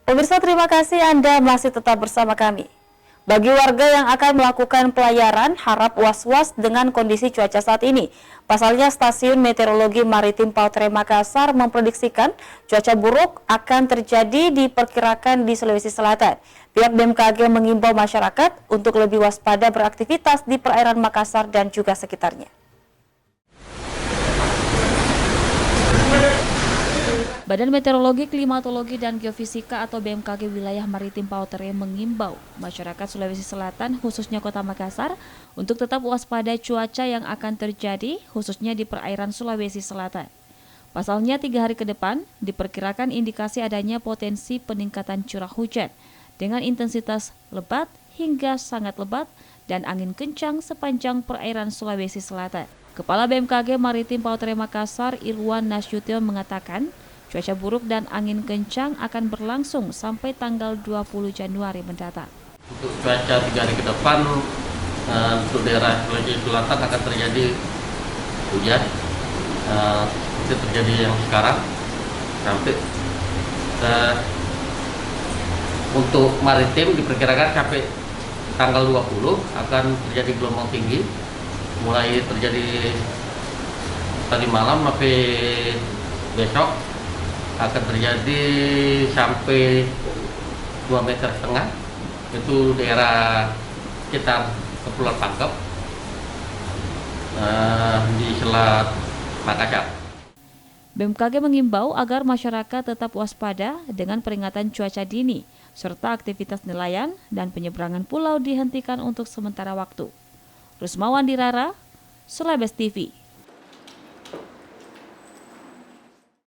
Pemirsa, terima kasih Anda masih tetap bersama kami. Bagi warga yang akan melakukan pelayaran, harap was-was dengan kondisi cuaca saat ini. Pasalnya, Stasiun Meteorologi Maritim Pautere Makassar memprediksikan cuaca buruk akan terjadi diperkirakan di Sulawesi Selatan. Pihak BMKG mengimbau masyarakat untuk lebih waspada beraktivitas di perairan Makassar dan juga sekitarnya. Badan Meteorologi, Klimatologi, dan Geofisika atau BMKG Wilayah Maritim Pautere mengimbau masyarakat Sulawesi Selatan, khususnya Kota Makassar, untuk tetap waspada cuaca yang akan terjadi, khususnya di perairan Sulawesi Selatan. Pasalnya 3 hari ke depan, diperkirakan indikasi adanya potensi peningkatan curah hujan dengan intensitas lebat hingga sangat lebat dan angin kencang sepanjang perairan Sulawesi Selatan. Kepala BMKG Maritim Pautere Makassar, Irwan Nasution, mengatakan, cuaca buruk dan angin kencang akan berlangsung sampai tanggal 20 Januari mendatang. Untuk cuaca 3 hari ke depan, untuk daerah Sulawesi Selatan akan terjadi hujan. Itu terjadi yang sekarang sampai untuk maritim diperkirakan sampai tanggal 20 akan terjadi gelombang tinggi, mulai terjadi tadi malam sampai besok akan terjadi sampai 2,5 meter, itu daerah sekitar Kepulauan Pangkep di Selat Makassar. BMKG mengimbau agar masyarakat tetap waspada dengan peringatan cuaca dini, serta aktivitas nelayan dan penyeberangan pulau dihentikan untuk sementara waktu. Rusmawan Dirara, Sulawesi TV.